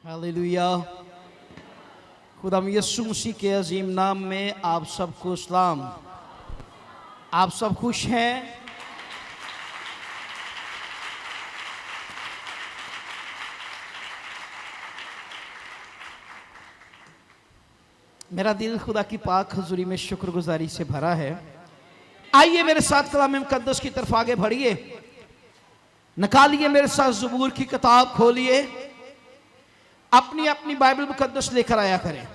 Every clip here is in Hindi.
हालेलुया। खुदाम यीशु मसीह के अजीम नाम में आप सबको सलाम। आप सब खुश हैं? मेरा दिल खुदा की पाक हुजूरी में शुक्रगुजारी से भरा है। आइए मेरे साथ कलाम मुकद्दस की तरफ आगे बढ़िए। निकालिए मेरे साथ ज़बूर की किताब खोलिए, अपनी अपनी बाइबल मुकद्दस लेकर आया करें।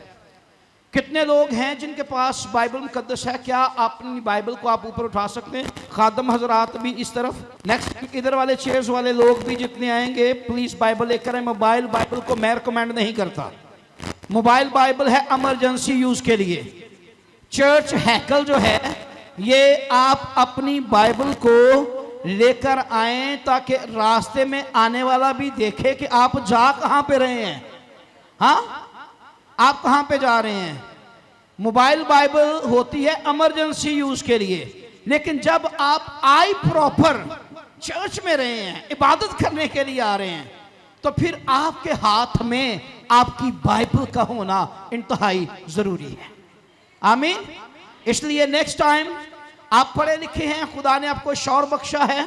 कितने लोग हैं जिनके पास बाइबल मुकद्दस है? क्या अपनी बाइबल को आप ऊपर उठा सकते हैं? खादम हजरात भी इस तरफ, नेक्स्ट इधर वाले चेयर्स वाले लोग भी जितने आएंगे प्लीज बाइबल लेकर आए। मोबाइल बाइबल को मैं रिकमेंड नहीं करता। मोबाइल बाइबल है इमरजेंसी यूज के लिए। चर्च हैकल जो है ये आप अपनी बाइबल को लेकर आए ताकि रास्ते में आने वाला भी देखे कि आप जा कहां पे रहे हैं। हाँ, आप कहां पे जा रहे हैं। मोबाइल बाइबल होती है इमरजेंसी यूज के लिए, लेकिन जब आप आई प्रॉपर चर्च में रहे हैं, इबादत करने के लिए आ रहे हैं, तो फिर आपके हाथ में आपकी बाइबल का होना इंतहाई जरूरी है। आमीन। इसलिए नेक्स्ट टाइम आप पढ़े लिखे हैं, खुदा ने आपको शौर बख्शा है।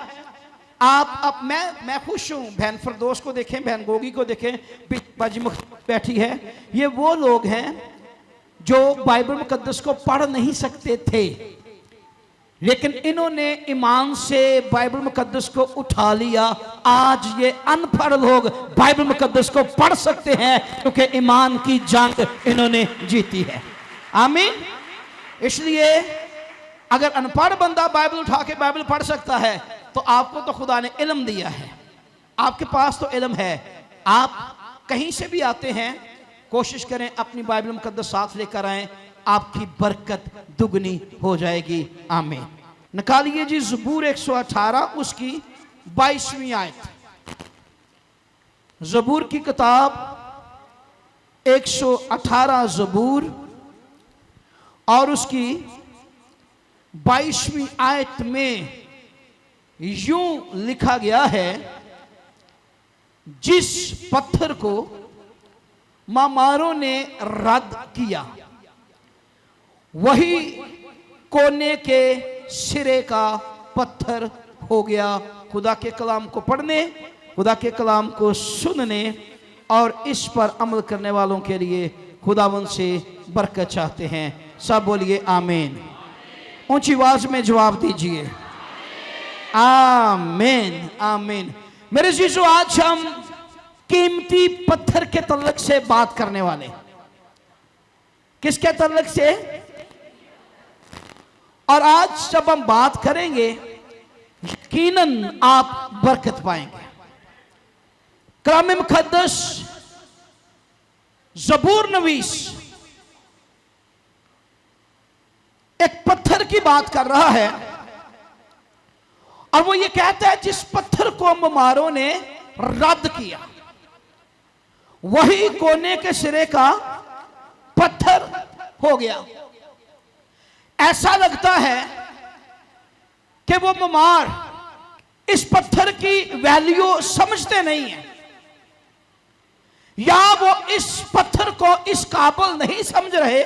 आप मैं खुश हूं। बहन फरदोस को देखें, बहन गोगी को देखें, बाजी बैठी है। ये वो लोग हैं जो बाइबल मुकद्दस को पढ़ नहीं सकते थे, लेकिन इन्होंने ईमान से बाइबल मुकद्दस को उठा लिया। आज ये अनपढ़ लोग बाइबल मुकद्दस को पढ़ सकते हैं क्योंकि ईमान की जंग इन्होंने जीती है। आमीन। इसलिए अगर अनपढ़ बंदा बाइबल उठा के बाइबल पढ़ सकता है तो आपको तो खुदा ने इल्म दिया है, आपके पास तो इल्म है। आप कहीं से भी आते हैं, कोशिश करें अपनी बाइबल मुकद्दस साथ लेकर आएं, आपकी बरकत दुगनी हो जाएगी। आमीन। निकालिए जी ज़बूर 118 उसकी 22वीं आयत। ज़बूर की किताब 118 ज़बूर और उसकी 22वीं आयत में यूं लिखा गया है, जिस पत्थर को मामारों ने रद्द किया वही कोने के सिरे का पत्थर हो गया। खुदा के कलाम को पढ़ने, खुदा के कलाम को सुनने और इस पर अमल करने वालों के लिए खुदावंद से बरकत चाहते हैं। सब बोलिए आमीन। ऊंची आवाज में जवाब दीजिए आमीन। आमीन। मेरे जीजो, आज हम कीमती पत्थर के तल्लक से बात करने वाले। किसके तल्लक से? और आज जब हम बात करेंगे यकीनन आप बरकत पाएंगे। कलाम मुकद्दस ज़बूर नवीस एक पत्थर की बात कर रहा है और वो ये कहता है जिस पत्थर को मामारों ने रद्द किया वही कोने के सिरे का पत्थर हो गया। ऐसा लगता है कि वो मामार इस पत्थर की वैल्यू समझते नहीं है, या वो इस पत्थर को इस काबिल नहीं समझ रहे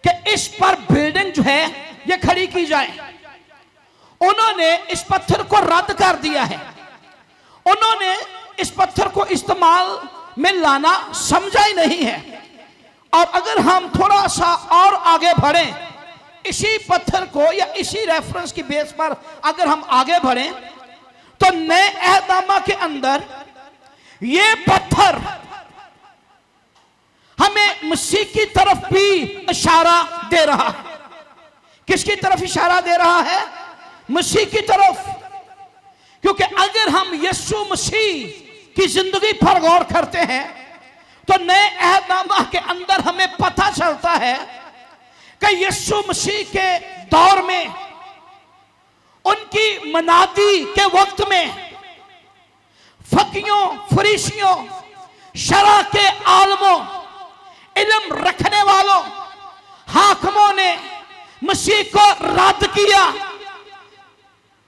कि इस पर बिल्डिंग जो है ये खड़ी की जाए। उन्होंने इस पत्थर को रद्द कर दिया है। उन्होंने इस पत्थर को इस्तेमाल में लाना समझा ही नहीं है। और अगर हम थोड़ा सा और आगे बढ़ें, इसी पत्थर को या इसी रेफरेंस की बेस पर अगर हम आगे बढ़ें तो नए अहदनामा के अंदर ये पत्थर हमें मसीह की तरफ भी इशारा दे रहा है। किसकी तरफ इशारा दे रहा है? मसीह की तरफ। क्योंकि अगर हम यीशु मसीह की जिंदगी पर गौर करते हैं तो नए अहदनामा के अंदर हमें पता चलता है कि यीशु मसीह के दौर में, उनकी मनादी के वक्त में, फकीयों, फरीसियों, शरा के आलमों, इल्म रखने वालों, हाकिमों ने मसीह को रद्द किया,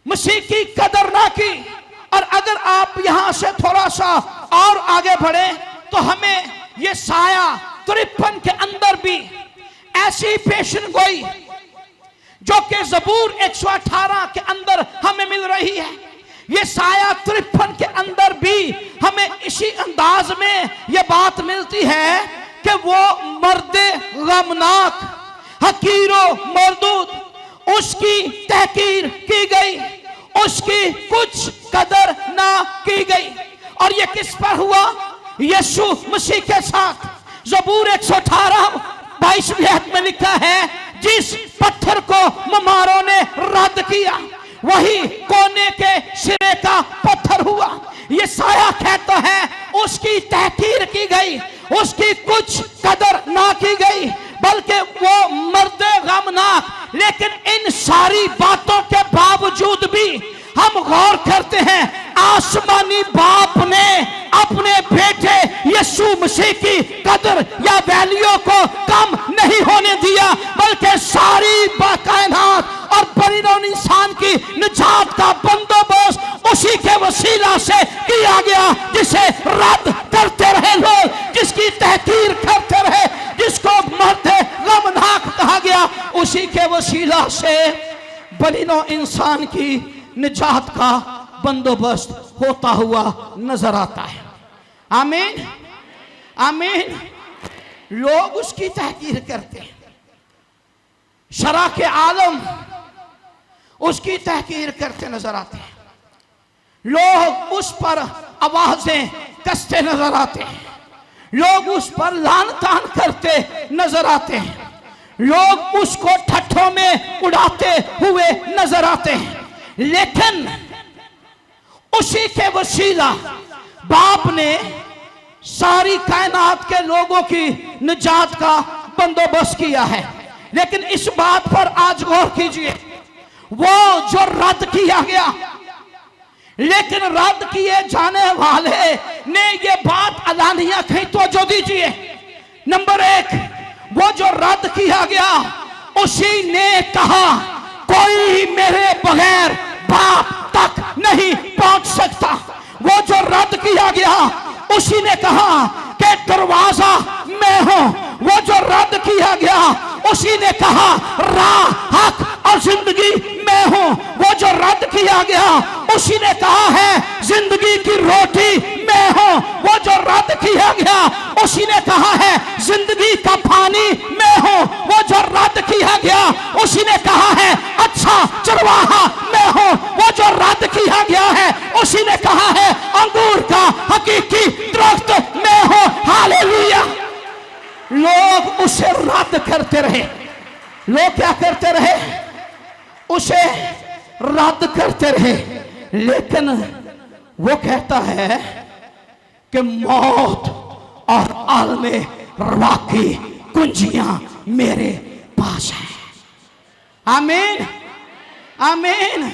मसीह की कदर ना की। और अगर आप यहां से थोड़ा सा और आगे बढ़े तो तो हमें ये साया 53 के अंदर भी ऐसी पेशन गोई जो कि ज़बूर 118 के अंदर हमें मिल रही है, ये साया 53 के अंदर भी हमें इसी अंदाज में ये बात मिलती है कि वो मर्द गमनाक हकीरो मरदूद, उसकी तहकीर की गई, उसकी कुछ कदर ना की गई। और ये किस पर हुआ? यीशु मसीह के साथ। ज़बूर 118 22वें आयत में लिखा है, जिस पत्थर को ममारों ने रद्द किया वही कोने के सिरे का पत्थर हुआ। ये साया कहता है उसकी तहकीर की गई, उसकी कुछ कदर ना की गई, बल्कि वो मर्द गमनाक। लेकिन इन सारी बातों के बावजूद भी हम गौर करते हैं, आसमानी बाप ने अपने बेटे यीशु मसीह की कदर या वैल्यू को कम नहीं होने दिया, बल्कि सारी कायनात और परिणोन इंसान की निजात का बंदोबस्त उसी के वसीला से किया गया, जिसे रद्द करते रहे लोग, जिसकी तहकीर करते रहे, जिसको मर्द गमनाक कहा गया, उसी के वसीला से बलिनो इंसान की निजात का बंदोबस्त होता हुआ नजर आता है। आमीन आमीन। लोग उसकी तहकीर करते हैं, शरा के आलम उसकी तहकीर करते नजर आते हैं, लोग उस पर आवाजें कसते नजर आते हैं, लोग उस पर लान तान करते नजर आते हैं, लोग उसको ठट्ठों में उड़ाते हुए नजर आते हैं। लेकिन उसी के वसीला बाप ने सारी कायनात के लोगों की निजात का बंदोबस्त किया है। लेकिन इस बात पर आज गौर कीजिए, वो जो रद्द किया गया, लेकिन रद्द किए जाने वाले ने ये बात अलानिया कही, तो जो दीजिए। नंबर 1, वो जो रद्द किया गया उसी ने कहा कोई मेरे बगैर बाप तक नहीं पहुंच सकता। वो जो रद्द किया गया उसी ने कहा कि दरवाजा मैं हूं। वो जो रद्द किया गया उसी ने कहा राह, हक और जिंदगी मैं हूं। वो जो रद्द किया गया उसी ने कहा है जिंदगी की रोटी मैं हूं। वो जो रद्द किया गया उसी ने कहा है जिंदगी का पानी मैं हूं। वो जो रद्द किया गया उसी ने कहा है अच्छा चरवाहा मैं हूं। वो जो रद्द किया गया है उसी ने कहा है अंगूर का हकीकी दरख्त मैं हूं। हालेलुया। लोग उसे रद्द करते रहे। लोग क्या करते रहे? उसे रद्द करते रहे। लेकिन वो कहता है कि मौत और आलमे रवा की कुंजियां मेरे पास है। आमीन आमीन।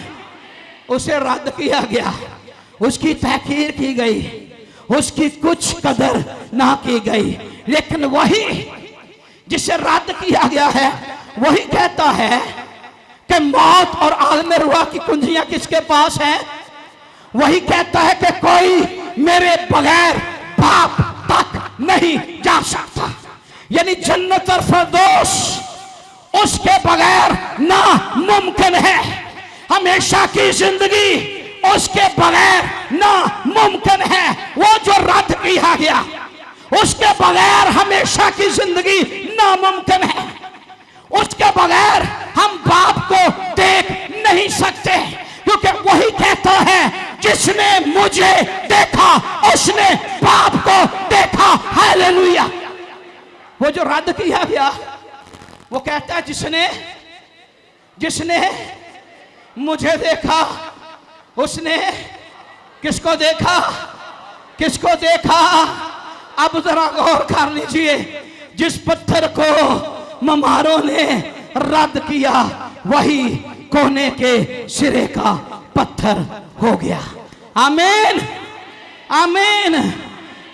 उसे रद्द किया गया, उसकी तहकीर की गई, उसकी कुछ कदर ना की गई। लेकिन वही जिसे रद्द किया गया है वही कहता है कि मौत और आलमे रुआ की कुंजियां किसके पास हैं? वही कहता है कि कोई मेरे बगैर बाप तक नहीं जा सकता। यानी जन्नत और फिरदौस उसके बगैर ना मुमकिन है। हमेशा की जिंदगी उसके बगैर ना मुमकिन है। वो जो रद्द किया गया उसके बगैर हमेशा की जिंदगी नामुमकिन है। उसके बगैर हम बाप को देख नहीं सकते, क्योंकि वही कहता है जिसने मुझे देखा उसने बाप को देखा। हालेलुया। वो जो रद्द किया गया वो कहता है जिसने मुझे देखा उसने किसको देखा? किसको देखा? अब जरा गौर कर लीजिए, जिस पत्थर को ममारों ने रद्द किया वही कोने के सिरे का पत्थर हो गया। आमीन आमीन।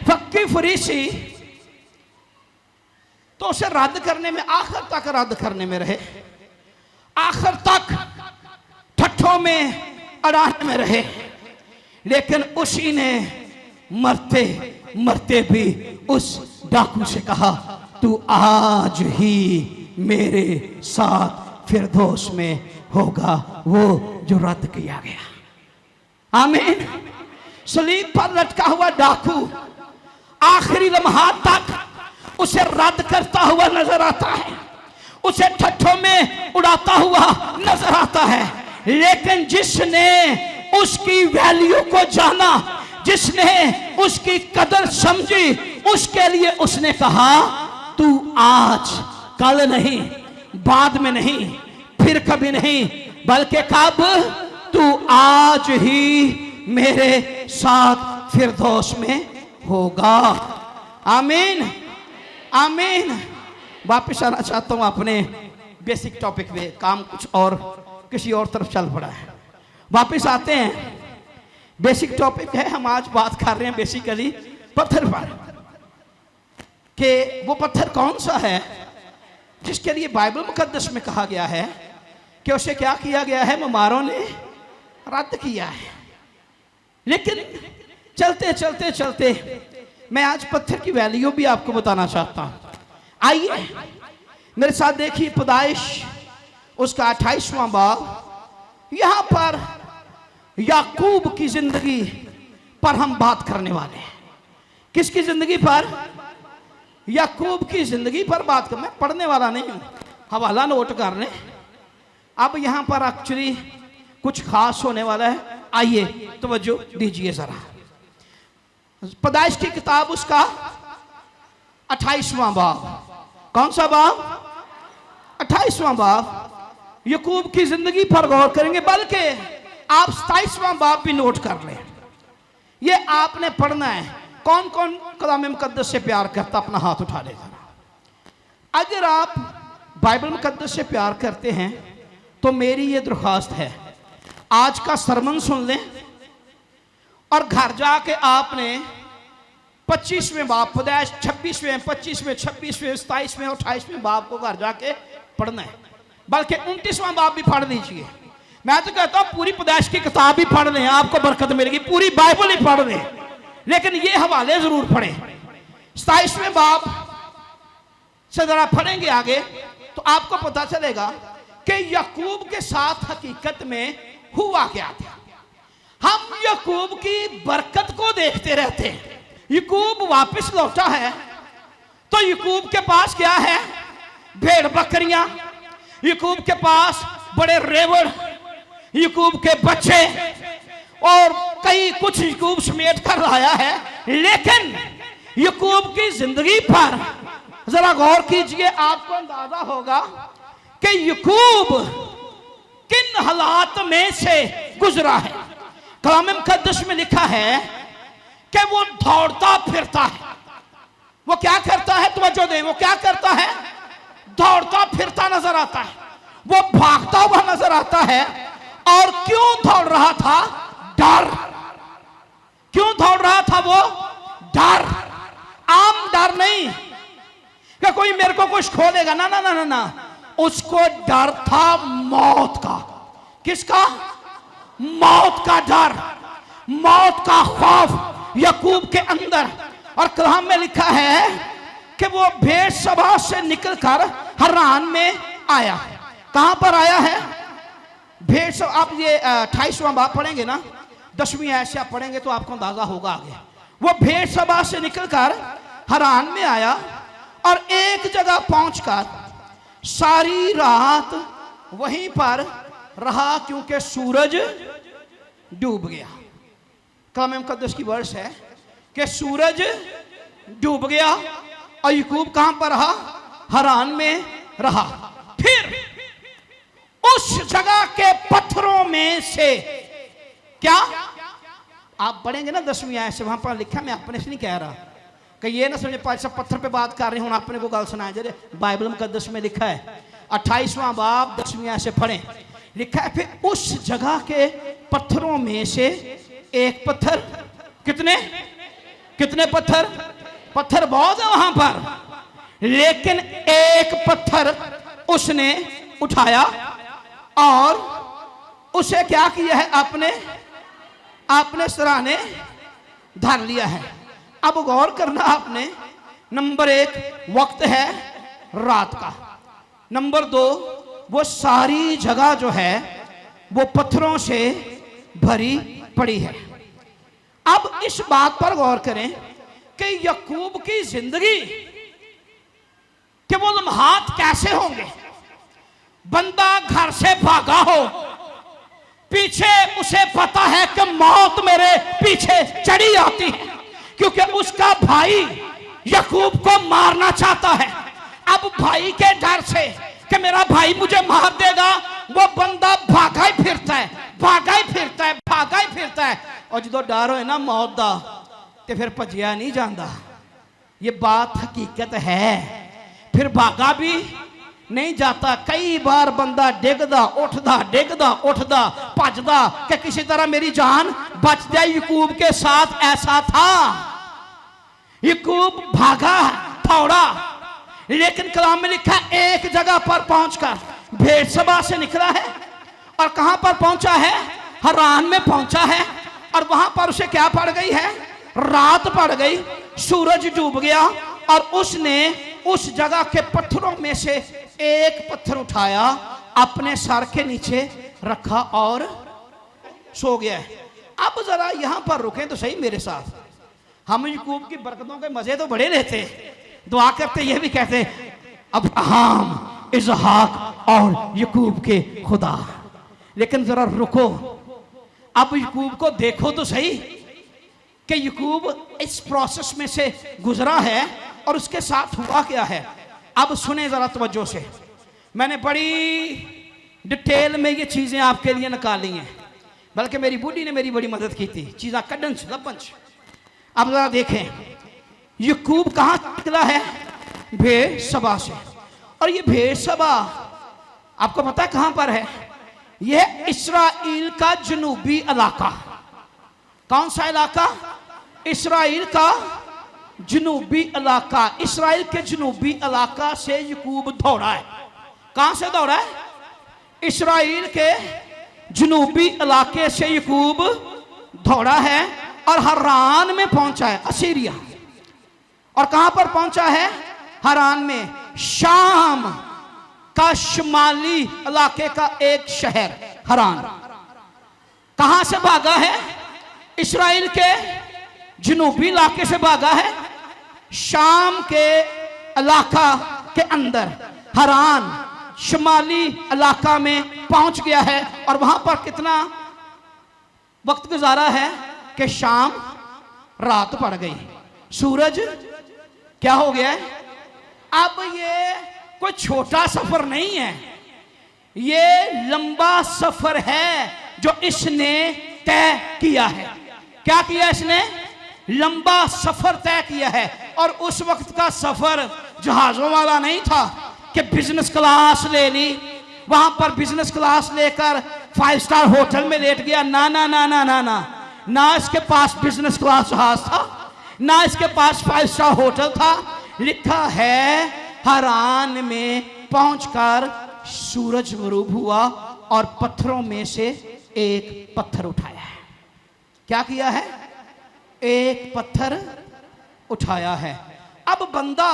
फक्की फरीसी तो उसे रद्द करने में, आखिर तक रद्द करने में रहे, आखिर तक ठट्ठों में अड़ाने में रहे। लेकिन उसी ने मरते मरते भी उस डाकू से कहा, तू आज ही मेरे साथ फिरदौस में होगा, वो जो रद्द किया गया। आमीन। सलीब पर लटका हुआ डाकू आखिरी लम्हा तक उसे रद्द करता हुआ नजर आता है, उसे ठट्ठों में उड़ाता हुआ नजर आता है। लेकिन जिसने उसकी वैल्यू को जाना, जिसने उसकी कदर समझी, उसके लिए उसने कहा, तू आज, कल नहीं, बाद में नहीं, फिर कभी नहीं, बल्कि कब, तू आज ही मेरे साथ फिरदौस में होगा। आमीन, आमीन। वापिस आना चाहता हूं अपने बेसिक टॉपिक पे, काम कुछ और किसी और तरफ चल पड़ा है। वापिस आते हैं, बेसिक टॉपिक है, हम आज बात कर रहे हैं बेसिकली पत्थर पर, कि वो पत्थर कौन सा है जिसके लिए बाइबल मुकद्दस में कहा गया है कि उसे क्या किया गया है, ममारों ने रद्द किया है। लेकिन चलते चलते चलते मैं आज पत्थर की वैल्यू भी आपको बताना चाहता हूं। आइए मेरे साथ देखिए पैदाइश उसका 28वां बाब। यहां पर याकूब की जिंदगी पर हम बात करने वाले हैं। किसकी जिंदगी पर? याकूब की जिंदगी पर बात कर। मैं पढ़ने वाला नहीं हूं, हवाला नोट कर लें। अब यहां पर एक्चुअली कुछ खास होने वाला है। आइए तवज्जो दीजिए जरा। पैदाइश की किताब उसका 28वां बाब। कौन सा बाब? 28वां बाब। याकूब की जिंदगी पर गौर करेंगे, बल्कि आप 27वां बाब भी नोट कर लें। ये आपने पढ़ना है। कौन कौन कलाम मुकद्दस से प्यार करता, अपना हाथ उठा ले जरा। अगर आप बाइबल मुकद्दस से प्यार करते हैं तो मेरी ये दरख्वास्त है, आज का सरमन सुन लें और घर जाके आपने 25वें बाब, पैदाइश 26वें, 25वें, 26वें, 27वें और 28वें बाब को घर जाके पढ़ना है। बल्कि 29वां बाब भी पढ़ लीजिए। मैं तो कहता हूं पूरी पैदाइश की किताब भी पढ़ लें, आपको बरकत मिलेगी। पूरी बाइबल ही पढ़ लें, लेकिन ये हवाले जरूर पढ़ें। 27वें बाब से जरा पढ़ेंगे आगे तो आपको पता चलेगा कि याकूब के साथ हकीकत में हुआ क्या था। हम याकूब की बरकत को देखते रहते हैं। याकूब वापस लौटा है तो याकूब के पास क्या है? भेड़ बकरियां, याकूब के पास बड़े रेवड़, याकूब के बच्चे और कई कुछ याकूब समेट कर लाया है। लेकिन याकूब की जिंदगी पर जरा गौर कीजिए, आपको अंदाजा होगा कि याकूब किन हालात में से गुजरा है। कलाम मुकद्दस में लिखा है कि वो दौड़ता फिरता है। वो क्या करता है? तवज्जो दें, वो क्या करता है? दौड़ता फिरता नजर आता है, वो भागता हुआ नजर आता है। और क्यों दौड़ रहा था? डर। क्यों दौड़ रहा था वो? डर। आम डर नहीं कि कोई मेरे को कुछ खोलेगा, ना ना ना ना ना। उसको डर था मौत का। किसका? मौत का डर, मौत का खौफ याकूब के अंदर। और कलाम में लिखा है कि वो भेड़ सभा से निकलकर हरान में आया। कहां पर आया है? भेड़ सभा। आप ये 28वां बाब पढ़ेंगे ना, 10वीं आयत से आप पढ़ेंगे तो आपको अंदाजा होगा आगे। वो भेड़ सभा से निकलकर हरान में आया और एक जगह पहुंचकर सारी रात वहीं पर रहा, क्योंकि सूरज डूब गया। कलाम मुकद्दस की वर्ष है कि सूरज डूब गया और याकूब कहां पर रहा? हरान में रहा। फिर उस जगह के पत्थरों में से क्या? आप पढ़ेंगे ना 10वीं आयत से, वहां पर लिखा, मैं अपने से नहीं कह रहा कि ये ना समझे पांच सब पत्थर पे बात कर रहे हैं, अपने को गल सुनाए जरे। बाइबल मुकद्दस में लिखा है 28वां बाब 10वीं आयत से पढ़ें। लिखा है फिर उस जगह के पत्थरों में से एक पत्थर। कितने कितने पत्थर? पत्थर बहुत है वहां पर, लेकिन एक पत्थर उसने उठाया और उसे क्या किया है? अपने सराहने धर लिया है। अब गौर करना आपने, नंबर 1 वक्त है रात का, नंबर 2 वो सारी जगह जो है वो पत्थरों से भरी पड़ी है। अब इस बात पर गौर करें कि याकूब की जिंदगी के वो लम्हात कैसे होंगे। बंदा घर से भागा हो, पीछे उसे पता है कि मौत मेरे पीछे चढ़ी आती है, क्योंकि उसका भाई याकूब को मारना चाहता है। अब भाई के डर से कि मेरा भाई मुझे मार देगा, वो बंदा भागा ही फिरता है, भागा ही फिरता है, भागा ही फिरता है। और जो डर हो ना मौत दा ते फिर भजिया नहीं जाता। ये बात हकीकत है। फिर भागा भी नहीं जाता। कई बार बंदा डिगदा उठदा भजदा कि किसी तरह मेरी जान बच जाए। याकूब के साथ ऐसा था। याकूब भागा दौड़ा, लेकिन कलाम में लिखा एक जगह पर पहुंचकर भेड़सबा से निकला है और कहां पर पहुंचा है, हरान में पहुंचा है। और वहां पर उसे क्या पड़ गई है, रात पड़ गई, सूरज डूब गया और उसने उस जगह के पत्थरों में से एक पत्थर उठाया, अपने सर के नीचे रखा और सो गया। अब जरा यहां पर रुकें तो सही मेरे साथ। हम याकूब की बरकतों के मजे तो बड़े लेते, दुआ करते, यह भी कहते अब्राहम, इसहाक और याकूब के खुदा। लेकिन जरा रुको, अब याकूब को देखो तो सही कि याकूब इस प्रोसेस में से गुजरा है और उसके साथ हुआ क्या है। अब सुने जरा तवज्जो से, मैंने बड़ी डिटेल में ये चीजें आपके लिए निकाली हैं, बल्कि मेरी बूढ़ी ने मेरी बड़ी मदद की थी चीज़ा कड्डन लबंच। अब जरा देखें याकूब कहां निकला है, भेड़सबा से। और ये भेड़सबा आपको पता है कहां पर है, यह इस्राइल का जनूबी इलाका। कौन सा इलाका, इस्राइल का जनूबी इलाका। इस्राइल के जनूबी इलाका से याकूब दौड़ा है। कहां से दौड़ा है, इस्राइल के जनूबी इलाके से याकूब दौड़ा है और हरान में पहुंचा है, असीरिया। और कहां पर पहुंचा है, हरान में, शाम का शुमाली इलाके का एक शहर हरान। कहां से भागा है, इस्राइल के जनूबी इलाके से भागा है, शाम के इलाका के अंदर हरान शुमाली इलाका में पहुंच गया है। और वहां पर कितना वक्त गुजारा है कि शाम रात पड़ गई, सूरज क्या हो गया है। अब ये कोई छोटा सफर नहीं है, ये लंबा सफर है जो इसने तय किया है। क्या किया इसने, लंबा सफर तय किया है। और उस वक्त का सफर जहाजों वाला नहीं था कि बिजनेस क्लास ले ली, वहां पर बिजनेस क्लास लेकर 5 स्टार होटल में लेट गया। ना ना ना ना ना ना, ना इसके पास बिजनेस क्लास जहाज था, ना इसके पास 5 स्टार होटल था। लिखा है हरान में पहुंचकर सूरज गरूब हुआ और पत्थरों में से एक पत्थर उठाया है। क्या किया है, एक पत्थर उठाया है। अब बंदा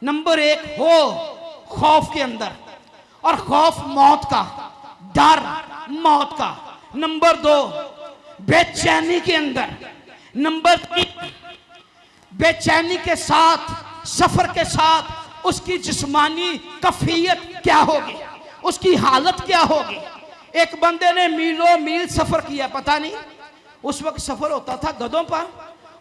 नंबर 1 हो खौफ के अंदर, और खौफ मौत का, डर मौत का। नंबर 2 बेचैनी के अंदर। नंबर 3 बेचैनी के साथ, सफर के साथ उसकी जिस्मानी कैफियत क्या होगी, उसकी हालत क्या होगी। एक बंदे ने मीलों मील सफर किया, पता नहीं उस वक्त सफर होता था गधों पर,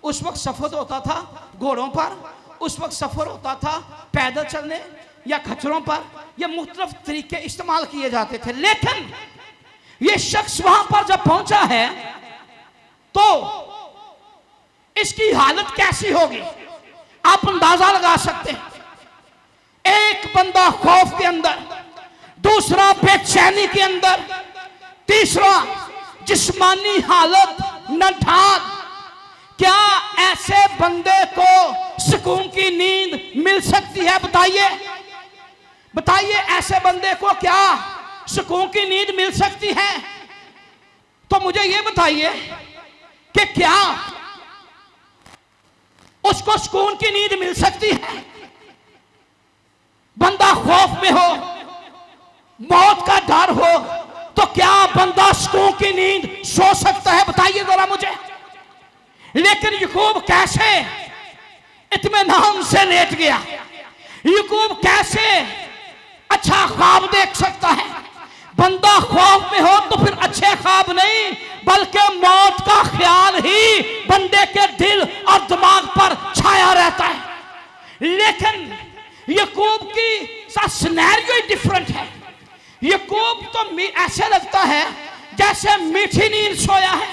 उस वक्त सफर होता था घोड़ों पर, उस वक्त सफर होता था पैदल चलने या खच्चरों पर, या मुख्तलिफ तरीके इस्तेमाल किए जाते थे। लेकिन ये शख्स वहां पर जब पहुंचा है तो इसकी हालत कैसी होगी आप अंदाजा लगा सकते हैं। एक बंदा खौफ के अंदर, दूसरा बेचैनी के अंदर, तीसरा जिस्मानी हालत नठात। क्या ऐसे बंदे को सुकून की नींद मिल सकती है, बताइए बताइए, ऐसे बंदे को क्या सुकून की नींद मिल सकती है। तो मुझे यह बताइए कि क्या उसको सुकून की नींद मिल सकती है? बंदा खौफ में हो, मौत का डर हो, तो क्या बंदा सुकून की नींद सो सकता है? बताइए जरा मुझे। लेकिन याकूब कैसे इत्मीनान से लेट गया? याकूब कैसे अच्छा ख्वाब देख सकता है? बंदा खौफ में हो तो फिर अच्छे ख्वाब नहीं, बल्कि मौत का ख्याल ही बंदे के दिल और दिमाग पर छाया रहता है। लेकिन याकूब की साथ सिनेरियो ही डिफरेंट है। याकूब तो ऐसे लगता है जैसे मीठी नींद सोया है,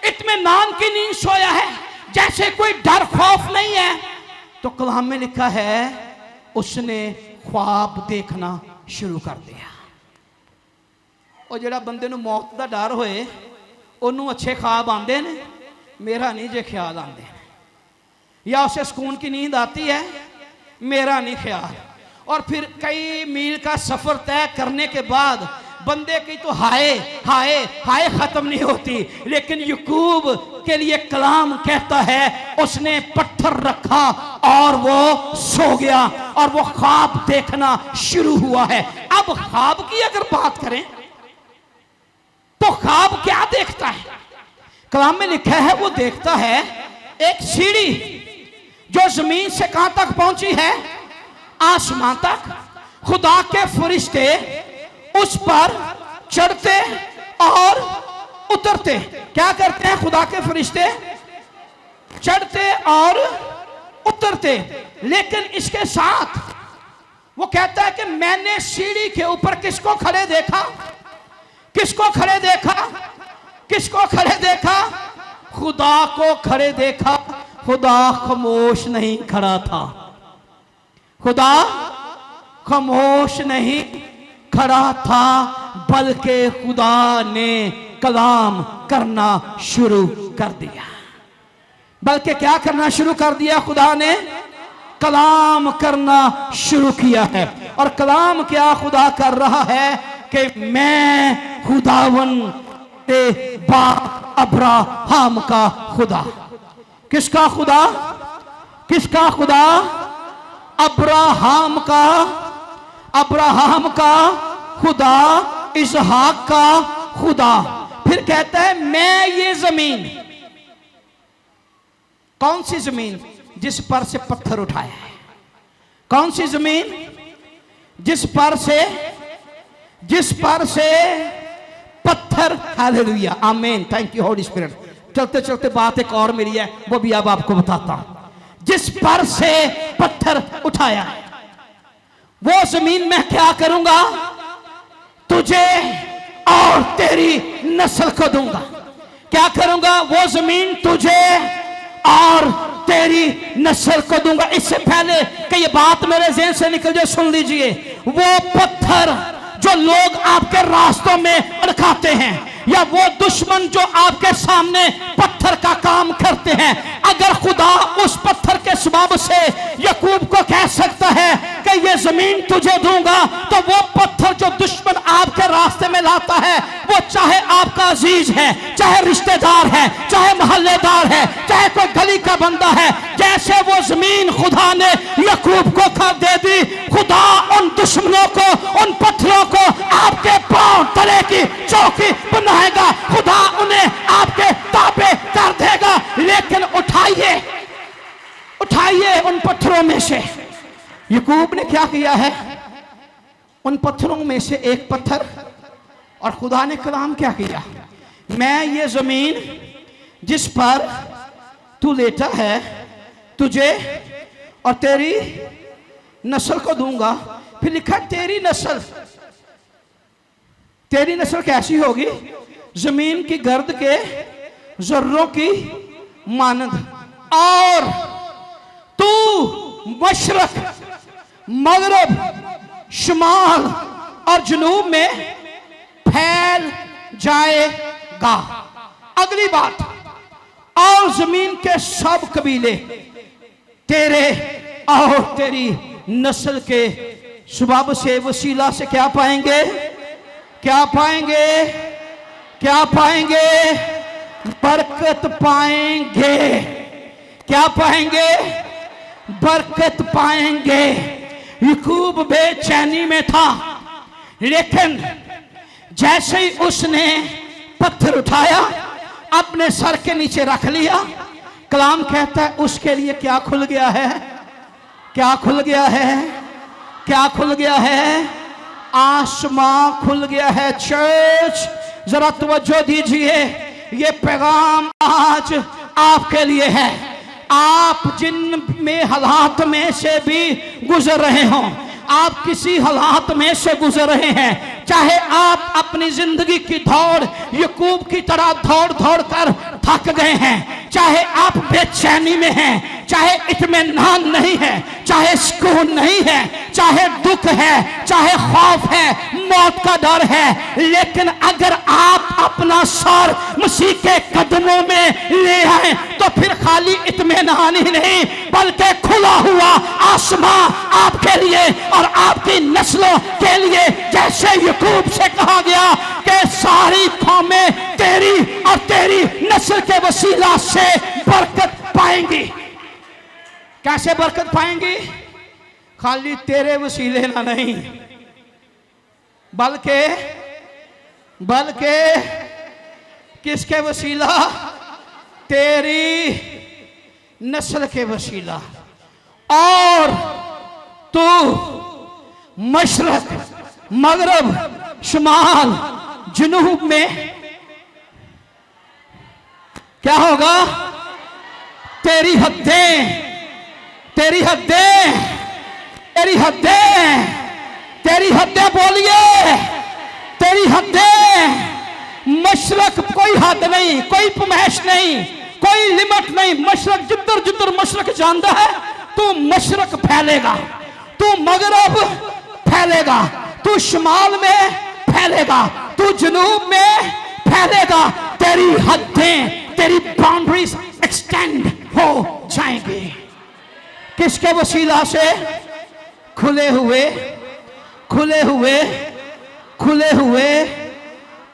इत्मीनान की नींद सोया है, जैसे कोई डर खौफ नहीं है। तो कलाम में लिखा है उसने ख्वाब देखना शुरू कर दिया। और जेड़ा बंदे नूं मौत का डर होए उन्होंने अच्छे ख्वाब आते हैं, मेरा नहीं जे ख्याल आते हैं। या उसे सुकून की नींद आती है, मेरा नहीं ख्याल। और फिर कई मील का सफर तय करने के बाद बंदे की तो हाय हाय हाय खत्म नहीं होती। लेकिन याकूब के लिए कलाम कहता है उसने पत्थर रखा और वो सो गया और वो ख्वाब देखना शुरू हुआ है। अब ख्वाब की अगर बात करें तो ख्वाब क्या देखता है? कलाम में लिखा है वो देखता है एक सीढ़ी जो जमीन से कहां तक पहुंची है? आसमान तक। खुदा के फरिश्ते उस पर चढ़ते और उतरते। क्या करते हैं खुदा के फरिश्ते? चढ़ते और उतरते। लेकिन इसके साथ वो कहता है कि मैंने सीढ़ी के ऊपर किसको खड़े देखा? किसको खड़े देखा? किसको खड़े देखा? खुदा को खड़े देखा। खुदा खामोश नहीं खड़ा था। खुदा खामोश नहीं खड़ा था, बल्कि खुदा ने कलाम करना शुरू कर दिया। बल्कि क्या करना शुरू कर दिया? खुदा ने कलाम करना शुरू किया है। और कलाम क्या खुदा कर रहा है कि मैं खुदावन ते बाप अब्राहम का खुदा। किसका खुदा? किसका खुदा? अब्राहम का, अब्राहम का खुदा, इसहाक का खुदा। फिर कहता है मैं ये जमीन, कौन सी जमीन? जिस पर से पत्थर उठाया है। कौन सी जमीन? जिस पर से पत्थर, हालेलुया, आमीन, थैंक यू हॉली स्पिरिट। चलते चलते बात एक और मेरी है, वो भी अब आपको बताता हूं। जिस पर से पत्थर उठाया है वो जमीन मैं क्या करूंगा? तुझे और तेरी नस्ल को दूंगा। क्या करूंगा? वो जमीन तुझे और तेरी नस्ल को दूंगा। इससे पहले कि ये बात मेरे ज़हन से निकल जाए, सुन लीजिए। वो पत्थर जो लोग आपके रास्तों में अड़काते हैं, या वो दुश्मन जो आपके सामने पत्थर का काम करते हैं, अगर खुदा उस पत्थर के सबब से याकूब को कह सकता है कि ये जमीन तुझे दूंगा, तो वो पत्थर जो दुश्मन आपके रास्ते में लाता है, वो चाहे आपका अजीज है, चाहे रिश्तेदार है, चाहे मोहल्लेदार है, चाहे कोई गली का बंदा है, जैसे वो जमीन खुदा ने याकूब को कर दे दी, खुदा उन दुश्मनों को, उन पत्थरों को आपके पांव तले की चौकी बनाएगा। खुदा उन्हें आपके ताबे कर देगा। लेकिन उठाइए, उठाइए उन पत्थरों में से। याकूब ने क्या किया है? उन पत्थरों में से एक पत्थर, और खुदा ने कलाम क्या किया? मैं ये जमीन जिस पर तू लेटा है तुझे और तेरी नस्ल को दूंगा। फिर लिखा तेरी नस्ल। तेरी नस्ल कैसी होगी? जमीन की गर्द के जर्रों की मानद, और तू मशरक, मगरब, शुमाल और जुनूब में फैल जाएगा। अगली बात, और जमीन के सब कबीले तेरे और तेरी नस्ल के सबब से, वसीला से क्या पाएंगे? क्या पाएंगे? क्या पाएंगे? बरकत पाएंगे। क्या पाएंगे? बरकत पाएंगे। याकूब बेचैनी में था, लेकिन जैसे ही उसने पत्थर उठाया, अपने सर के नीचे रख लिया, कलाम कहता है उसके लिए क्या खुल गया है? क्या खुल गया है? क्या खुल गया है? आसमां खुल गया है। चर्च, जरा तवज्जो दीजिए, ये पैगाम आज आपके लिए है। आप जिन में हालात में से भी गुजर रहे हों, आप किसी हालात में से गुजर रहे हैं, चाहे आप अपनी जिंदगी की दौड़ याकूब की तरह दौड़ दौड़ कर थक गए हैं, चाहे आप बेचैनी में हैं, चाहे इत्मीनान नहीं है, चाहे सुकून नहीं है, चाहे दुख है, चाहे खौफ है, मौत का डर है, लेकिन अगर आप अपना सर मसीह के कदमों में ले आए तो फिर खाली इत्मीनान ही नहीं, बल्कि खुला हुआ आसमां आपके लिए और आपकी नस्लों के लिए। जैसे याकूब से कहा गया कि सारी कौमें तेरी और तेरी नस्ल के वसीला से बरकत पाएंगी। कैसे बरकत पाएंगी? खाली तेरे वसीले ना नहीं, बल्कि किसके वसीला? तेरी नस्ल के वसीला। और तू मशरक, मगरब, शुमाल, जुनूब में क्या होगा? तेरी हदें, तेरी हदें, तेरी हदें, तेरी हदें, बोलिए तेरी हदें। मशरक कोई हद नहीं, कोई पमैश नहीं, कोई लिमिट नहीं। मशरक जिधर जिधर मशरक जानता है, तू मशरक फैलेगा, तू मगरब फैलेगा, तू शुमाल में फैलेगा, तू जुनूब में फैलेगा। तेरी हदें, तेरी बाउंड्रीज एक्सटेंड हो जाएंगे। किसके वसीला से? खुले हुए, खुले हुए, खुले हुए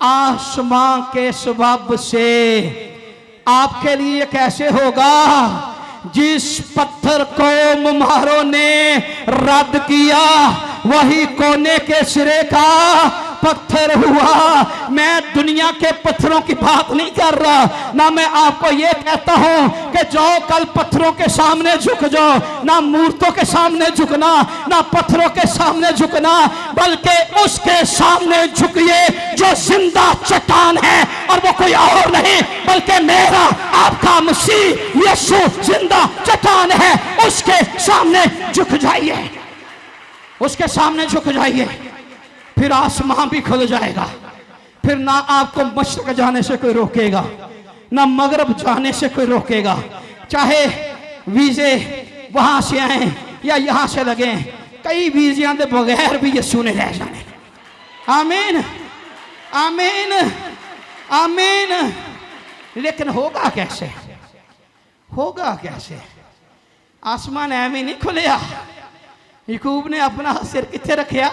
आसमां के सबब से। आपके लिए कैसे होगा? जिस पत्थर को मुम्हारों ने रद्द किया, वही कोने के सिरे का पत्थर हुआ। मैं दुनिया के पत्थरों की बात नहीं कर रहा, ना मैं आपको ये कहता हूं कि जाओ कल पत्थरों के सामने झुक जाओ, ना मूर्तों के सामने झुकना, ना पत्थरों के सामने झुकना, बल्कि उसके सामने झुकिए जो जिंदा चट्टान है, और वो कोई और नहीं बल्कि मेरा आपका मसीह यीशु जिंदा चट्टान है। उसके सामने झुक जाइए, उसके सामने झुक जाइए, फिर आसमां भी खुल जाएगा। फिर ना आपको मशरक जाने से कोई रोकेगा, ना मगरब जाने से कोई रोकेगा। चाहे वीजे वहां से आए या यहां से लगे, कई वीजियां के बगैर भी यीशु ने रह जाने। आमीन, आमीन, आमीन। लेकिन होगा कैसे? होगा कैसे? आसमान एवं नहीं खुलिया। याकूब ने अपना सिर किथे रखा?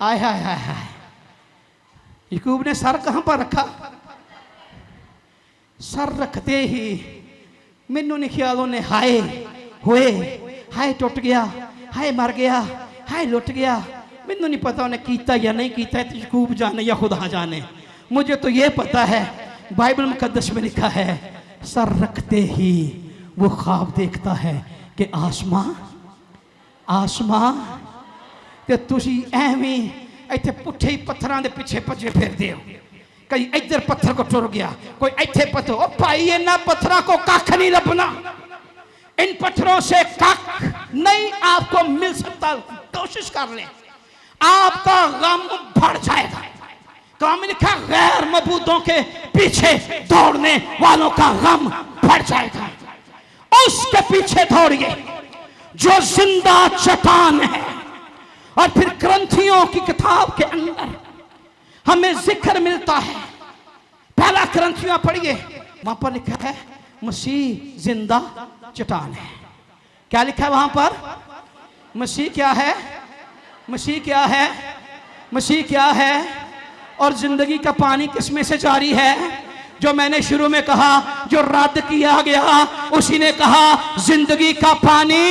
आय हाय हाय हाय। याकूब ने सर कहां पर रखा? सर रखते ही मैनू नहीं ख्याल उन्हें हाय हुए, हाय टुट गया, हाय मर गया, हाय लुट गया। मैनू नहीं पता उन्हें कीता या नहीं कीता, याकूब जाने या खुदा जाने। मुझे तो ये पता है, बाइबल मुकद्दस में लिखा है, सर रखते ही वो ख्वाब देखता है कि आसमां, आसमां कि तुसी एवें इत्थे पुट्ठे ही पत्थरां दे पिछे भजे फिरदे हो। कई इधर पत्थर को टुर गया, कोई इत्थे पत्थर। ओ भाई, इन्हां पत्थरों को कख नहीं लभना, इन पत्थरों से कख नहीं आपको मिल सकता। कोशिश कर ले, आपका गम बढ़ जाएगा। काम लिखा, गैर मबूदों के पीछे दौड़ने वालों का गम बढ़ जाएगा। उसके पीछे दौड़िए जो जिंदा चट्टान है। और फिर ग्रंथियों की किताब के अंदर हमें जिक्र मिलता है। पहला ग्रंथियां पढ़िए, वहां पर लिखा है मसीह जिंदा चट्टान है। क्या लिखा है वहां पर? मसीह क्या है? मसीह क्या है? मसीह क्या है? और जिंदगी का पानी किसमें से जारी है? जो मैंने शुरू में कहा, जो रद्द किया गया, उसी ने कहा जिंदगी का पानी,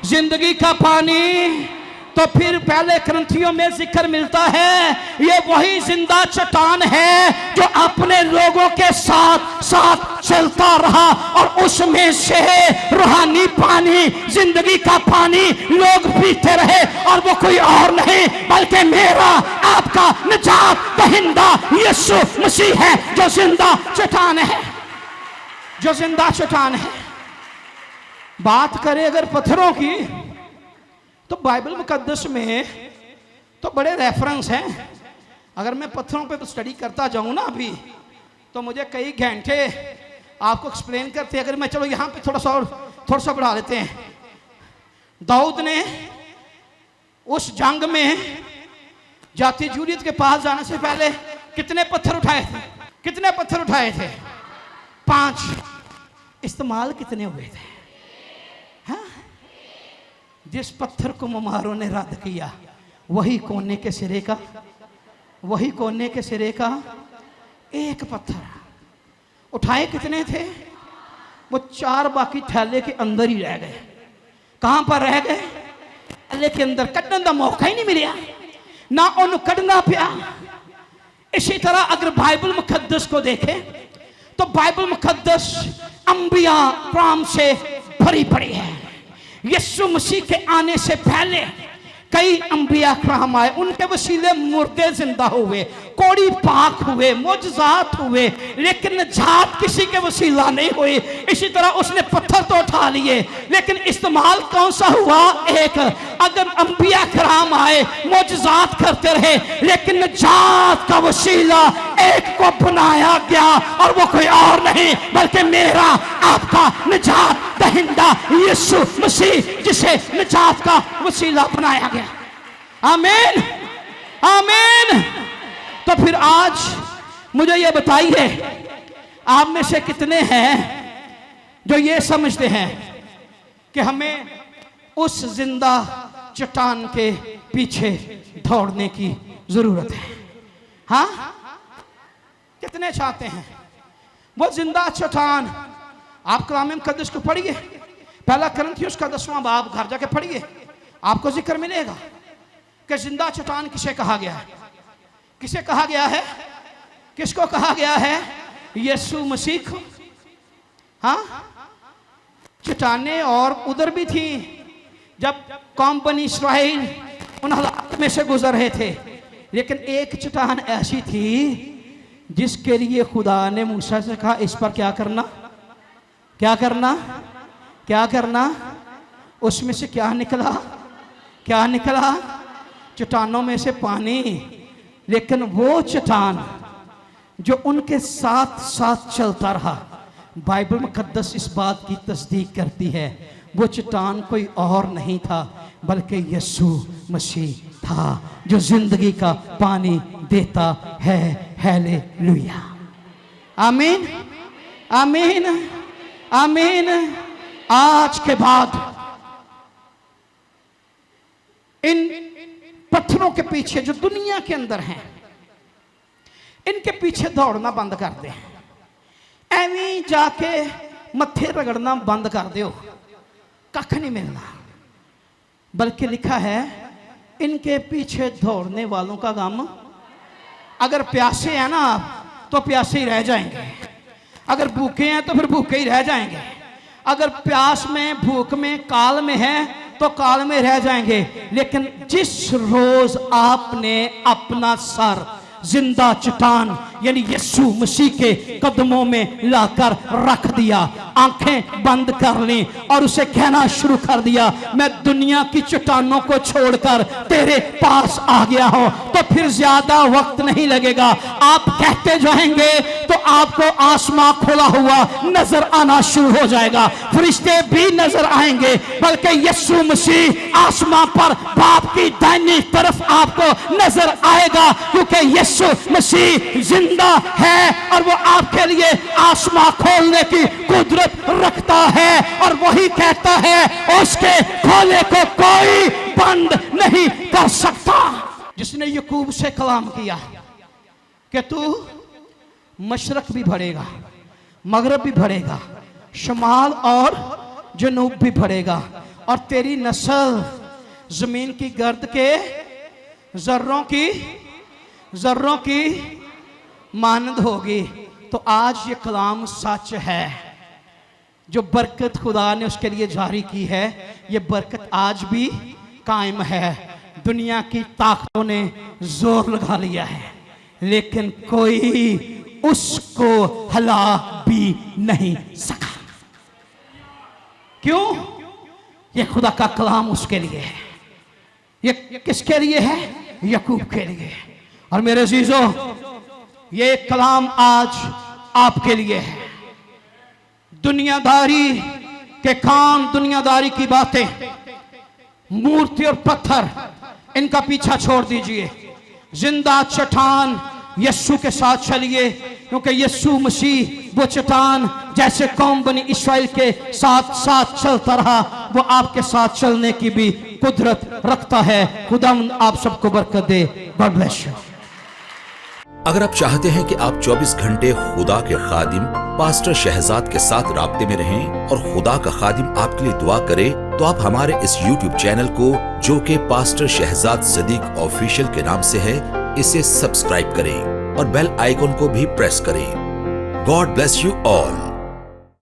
जिंदगी का पानी। तो फिर पहले ग्रंथियों में जिक्र मिलता है, ये वही जिंदा चट्टान है जो अपने लोगों के साथ साथ चलता रहा और उसमें से रूहानी पानी, जिंदगी का पानी लोग पीते रहे, और वो कोई और नहीं बल्कि मेरा आपका निजात दहिंदा यीशु मसीह है, जो जिंदा चट्टान है, जो जिंदा चट्टान है। बात करें अगर पत्थरों की, तो बाइबल मुकद्दस में तो बड़े रेफरेंस हैं। अगर मैं पत्थरों पे तो स्टडी करता जाऊं ना अभी, तो मुझे कई घंटे आपको एक्सप्लेन करते। अगर मैं चलो यहाँ पे थोड़ा सा बढ़ा लेते हैं। दाऊद ने उस जंग में जाती जूलियत के पास जाने से पहले कितने पत्थर उठाए थे? कितने पत्थर उठाए थे? 5। इस्तेमाल कितने हुए थे? हाँ? जिस पत्थर को मुमारों ने रद्द किया, वही कोने के सिरे का, वही कोने के सिरे का एक पत्थर उठाए। कितने थे? वो 4 बाकी थैले के अंदर ही रह गए। कहां पर रह गए? थैले के अंदर। कटने का मौका ही नहीं मिला, ना उन्हें कटना पिया। इसी तरह अगर बाइबल मुकद्दस को देखें तो बाइबल मुकद्दस अंबिया प्राम से भरी पड़ी है। यीशु मसीह के आने से पहले कई अंबिया कराम आए, उनके वसीले मुर्दे जिंदा हुए, कोड़ी पाक हुए, मोजजात हुए, लेकिन निजात किसी के वसीला नहीं हुई। इसी तरह उसने पत्थर तो उठा लिए, लेकिन इस्तेमाल कौन सा हुआ? एक। अगर अंबिया कराम आए, मोजजात करते रहे, लेकिन निजात का वसीला एक को बनाया गया, और वो कोई और नहीं बल्कि मेरा आपका निजात दहिंदा यीशु मसीह, जिसे निजात का वसीला बनाया गया। आमीन, आमीन। तो फिर आज मुझे ये बताइए, आप में से कितने हैं जो ये समझते हैं कि हमें उस जिंदा चट्टान के पीछे दौड़ने की जरूरत है? हाँ, कितने चाहते हैं वो जिंदा चट्टान? आप कलाम मुकद्दस को पढ़िए, पहला कुरिन्थियों का 10वां बाब घर जाके पढ़िए, आपको जिक्र मिलेगा कि जिंदा चट्टान किसे कहा गया है। किसे कहा गया है? किसको कहा गया है? यीशु मसीह को। हाँ, चट्टानें और उधर भी थी जब कौम बनी इस्राएल उन हालात में से गुजर रहे थे, लेकिन एक चट्टान ऐसी थी जिसके लिए खुदा ने मूसा से कहा, इस पर क्या करना, क्या करना, क्या करना। उसमें से क्या निकला? क्या निकला? चट्टानों में से पानी। लेकिन वो चट्टान जो उनके साथ साथ चलता रहा, बाइबल मुकद्दस इस बात की तस्दीक करती है, वो चट्टान कोई और नहीं था बल्कि यीशु मसीह था, जो जिंदगी का पानी देता है। हालेलुया, आमीन, आमीन, आमीन। आज के बाद इन पत्थरों के पीछे जो दुनिया के अंदर हैं, इनके पीछे दौड़ना बंद कर दे। एवं जाके मत्थे रगड़ना बंद कर दो, कख नहीं मिलना। बल्कि लिखा है, इनके पीछे दौड़ने वालों का गम। अगर प्यासे हैं ना आप, तो प्यासे ही रह जाएंगे। अगर भूखे हैं तो फिर भूखे ही रह जाएंगे। अगर प्यास में, भूख में, काल में है तो काल में रह जाएंगे। लेकिन जिस रोज आपने अपना सर जिंदा चट्टान यानी यीशु मसीह के कदमों में लाकर रख दिया, आंखें बंद कर ली और उसे कहना शुरू कर दिया, मैं दुनिया की चट्टानों को छोड़कर तेरे पास आ गया हूं, तो फिर ज्यादा वक्त नहीं लगेगा। आप कहते जाएंगे तो आपको आसमां खुला हुआ नजर आना शुरू हो जाएगा, फरिश्ते भी नजर आएंगे, बल्कि यीशु मसीह आसमां पर बाप की दाहिनी तरफ आपको नजर आएगा, क्योंकि यीशु मसीह जिंदा है और वो आपके लिए आसमां खोलने की कुदरत रखता है। और वही कहता है, उसके खोले को कोई बंद नहीं कर सकता। जिसने याकूब से कलाम किया कि तू मशरक भी बढ़ेगा, मगरब भी बढ़ेगा, शमाल और जनूब भी बढ़ेगा, और तेरी नस्ल जमीन की गर्द के जर्रों की मानंद होगी। तो आज ये कलाम सच है, जो बरकत खुदा ने उसके लिए जारी की है, ये बरकत आज भी कायम है। दुनिया की ताकतों ने जोर लगा लिया है, लेकिन कोई उसको हिला भी नहीं सका। क्यों? ये खुदा का कलाम उसके लिए है। ये किसके लिए है? याकूब के लिए। और मेरे अजीजों, ये कलाम आज आपके लिए है। दुनियादारी के काम, दुनियादारी की बातें, मूर्ति और पत्थर, इनका पीछा छोड़ दीजिए। जिंदा चट्टान यीशु के साथ चलिए, क्योंकि यीशु मसीह वो चट्टान जैसे कौम बनी इस्राएल के साथ साथ चलता रहा, वो आपके साथ चलने की भी कुदरत रखता है। खुदा आप सबको बरकत दे। God bless you. अगर आप चाहते हैं कि आप 24 घंटे खुदा के खादिम पास्टर शहजाद के साथ राब्ते में रहें और खुदा का खादिम आपके लिए दुआ करे, तो आप हमारे इस YouTube चैनल को, जो कि पास्टर शहजाद सदीक ऑफिशियल के नाम से है, इसे सब्सक्राइब करें और बेल आइकन को भी प्रेस करें। God bless you all.